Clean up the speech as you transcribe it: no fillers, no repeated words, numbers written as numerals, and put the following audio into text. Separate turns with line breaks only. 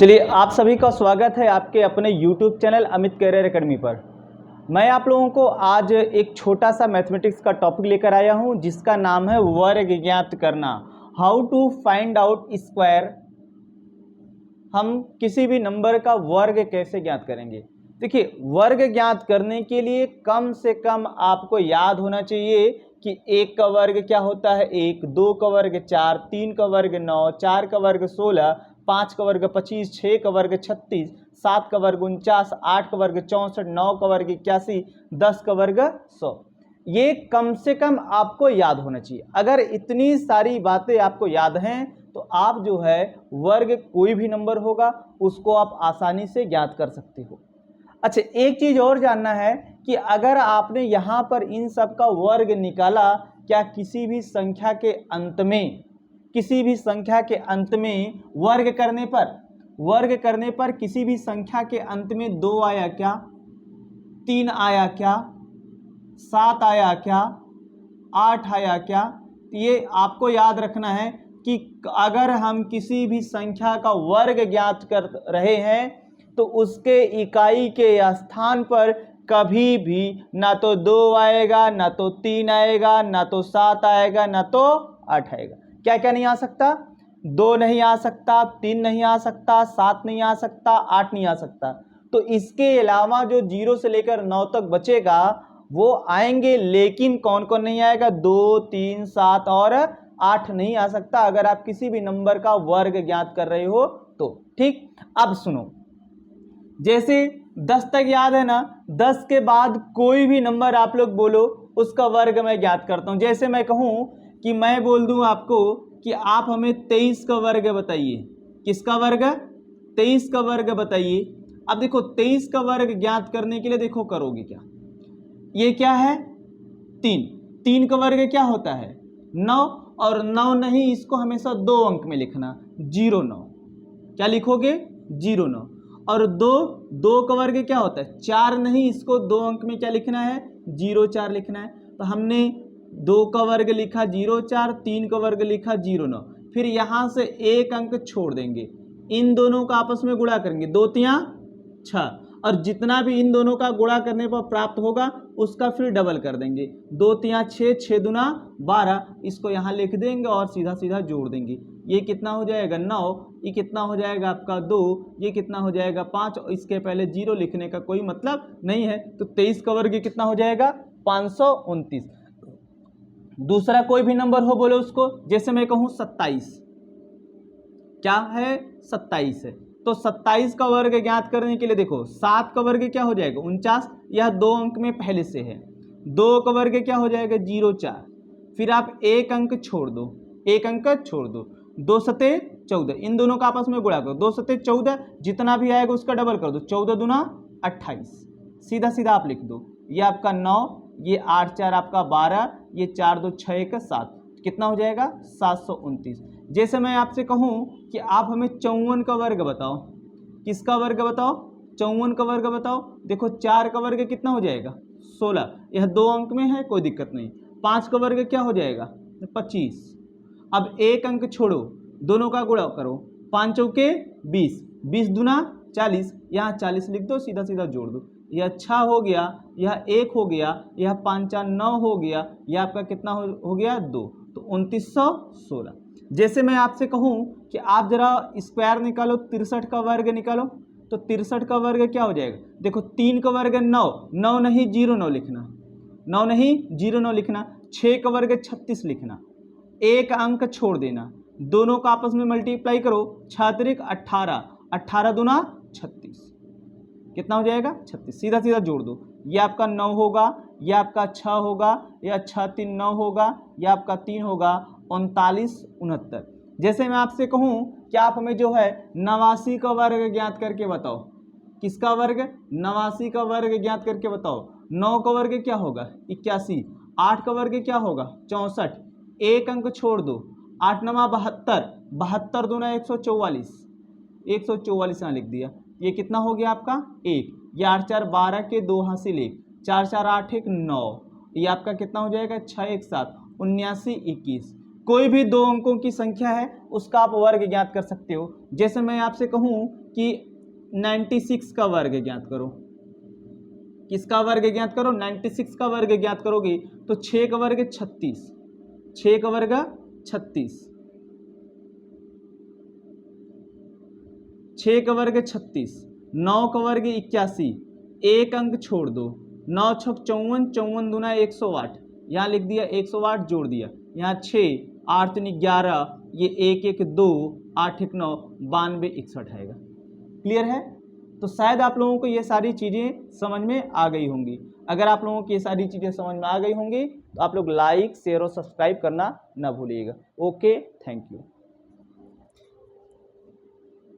चलिए, आप सभी का स्वागत है आपके अपने YouTube channel Amit career academy पर। मैं आप लोगों को आज एक छोटा सा मैथमेटिक्स का टॉपिक लेकर आया हूं जिसका नाम है वर्ग ज्ञात करना। How to find out square. हम किसी भी नंबर का वर्ग कैसे ज्ञात करेंगे। देखिए, वर्ग ज्ञात करने के लिए कम से कम आपको याद होना चाहिए कि 1 का वर्ग क्या होता है 1, 2 का वर्ग 4, 3 का वर्ग 9, 4 का वर्ग 16, 5 का वर्ग 25, 6 का वर्ग 36, 7 का वर्ग 49, 8 का वर्ग 64, 9 का वर्ग 81, 10 का वर्ग 100। ये कम से कम आपको याद होना चाहिए। अगर इतनी सारी बातें आपको याद हैं तो आप जो है वर्ग कोई भी नंबर होगा उसको आप आसानी से ज्ञात कर सकते हो। अच्छा, एक चीज और जानना है कि अगर आपने यहाँ पर इन सब का वर्ग निकाला, क्या किसी भी संख्या के अंत में वर्ग करने पर किसी भी संख्या के अंत में 2 आया क्या, 3 आया क्या, 7 आया क्या, 8 आया क्या? ये आपको याद रखना है कि अगर हम किसी भी संख्या का वर्ग ज्ञात कर रहे हैं तो उसके इकाई के स्थान पर कभी भी ना तो 2 आएगा, ना तो 3 आएगा, ना तो 7 आएगा, ना तो 8 आएगा। क्या क्या नहीं आ सकता? 2 नहीं आ सकता, 3 नहीं आ सकता, 7 नहीं आ सकता, 8 नहीं आ सकता। तो इसके अलावा जो 0 से लेकर 9 तक बचेगा वो आएंगे, लेकिन कौन कौन नहीं आएगा? 2, 3, 7 और 8 नहीं आ सकता अगर आप किसी भी नंबर का वर्ग ज्ञात कर रहे हो तो। ठीक, अब सुनो, जैसे 10 तक याद है ना, 10 के बाद कोई भी नंबर आप लोग बोलो उसका वर्ग मैं ज्ञात करता हूं। जैसे मैं कहूं कि मैं बोल दूं आपको कि आप हमें 23 का वर्ग बताइए। किसका वर्ग? 23 का वर्ग बताइए। अब देखो 23 का वर्ग ज्ञात करने के लिए देखो करोगे क्या। ये क्या है? 3 का वर्ग क्या होता है? 9, और 9 नहीं, इसको हमेशा 2 अंक में लिखना, 09। क्या लिखोगे? 09। और 2 का वर्ग क्या होता है? 4 नहीं, इसको 2 अंक में क्या लिखना है? 04 लिखना है। तो हमने 2 का वर्ग लिखा 04, 3 का वर्ग लिखा 09। फिर यहां से 1 अंक छोड़ देंगे, इन दोनों का आपस में गुणा करेंगे, 2 तिया 6, और जितना भी इन दोनों का गुणा करने पर प्राप्त होगा उसका फिर डबल कर देंगे, 2 तिया 6, 6 दूना 12, इसको यहाँ लिख देंगे और सीधा सीधा जोड़ देंगे। ये कितना हो जाएगा? 9। ये कितना हो जाएगा आपका? 2। ये कितना हो जाएगा? 5। और इसके पहले 0 लिखने का कोई मतलब नहीं है, तो 23 का वर्ग कितना हो जाएगा? 529। दूसरा कोई भी नंबर हो बोलो उसको। जैसे मैं कहूँ 27, क्या है? 27 है। तो 27 का वर्ग ज्ञात करने के लिए देखो 7 का वर्ग क्या हो जाएगा? 49, यह 2 अंक में पहले से है। 2 का वर्ग क्या हो जाएगा? 04। फिर आप 1 अंक छोड़ दो, 1 अंक छोड़ दो, 2 सते 14, इन दोनों का आपस में गुणा करो, 2 सते 14, जितना भी आएगा उसका डबल कर दो, 14 दूना 28, सीधा सीधा आप लिख दो। ये आपका 9, ये 8 4 आपका 12, ये 4 2 6 1 7, कितना हो जाएगा? 729। जैसे मैं आपसे कहूं कि आप हमें 54 का वर्ग बताओ। किसका वर्ग बताओ? 54 का वर्ग बताओ। देखो 4 का वर्ग कितना हो जाएगा? 16, यह 2 अंक में है, कोई दिक्कत नहीं। 5 का वर्ग क्या हो जाएगा? 25। अब 1 अंक छोड़ो, दोनों का गुणा करो, 5 चौके 20, 20 दूना 40, यहाँ 40 लिख दो, सीधा सीधा जोड़ दो। यह 6 हो गया, यह 1 हो गया, यह 5 4 9 हो गया, यह आपका कितना हो गया? 2। तो 2916। जैसे मैं आपसे कहूं कि आप जरा स्क्वायर निकालो, 63 का वर्ग निकालो, तो 63 का वर्ग क्या हो जाएगा? देखो 3 का वर्ग 9, 9 नहीं 09 लिखना, 9 नहीं 09 लिखना, 6 का वर्ग 36 लिखना, 1 अंक छोड़ देना, दोनों का आपस में मल्टीप्लाई करो, 6 18, 18 दूना 36, कितना हो जाएगा? 36, सीधा सीधा जोड़ दो। ये आपका 9 होगा, ये आपका 6 होगा, या 6 3 9 होगा, यह आपका 3 होगा, 39 69। जैसे मैं आपसे कहूं कि आप हमें जो है 89 का वर्ग ज्ञात करके बताओ। किसका वर्ग? 89 का वर्ग ज्ञात करके बताओ। 9 का वर्ग क्या होगा? 81। 8 का वर्ग क्या होगा? 64, 1 अंक छोड़ दो, 8 9 72, 72 दूना 144, 144 यहाँ लिख दिया। ये कितना हो गया आपका? 1। ये 8 4 12 के 2 हासिल 1, 4 4 8 1 9, ये आपका कितना हो जाएगा? 6 1 7 79 21। कोई भी 2 अंकों की संख्या है उसका आप वर्ग ज्ञात कर सकते हो। जैसे मैं आपसे कहूं कि 96 का वर्ग ज्ञात करो। किसका वर्ग ज्ञात करो? 96 का वर्ग ज्ञात करोगे तो 6 का वर्ग 36, 6 का वर्ग 36, 6 का वर्ग 36, 9 का वर्ग 81, एक अंक छोड़ दो, 9 छक 54, 54 दूना 108, यहाँ लिख दिया 108 जोड़ दिया, यहाँ 6, 8 3 11, ये 1 1 2, 8 1 9, 92 61 आएगा। क्लियर है? तो शायद आप लोगों को ये सारी चीज़ें समझ में आ गई होंगी। अगर आप लोगों की ये सारी चीज़ें समझ में आ गई होंगी तो आप लोग लाइक शेयर और सब्सक्राइब करना ना भूलिएगा। Okay, thank you.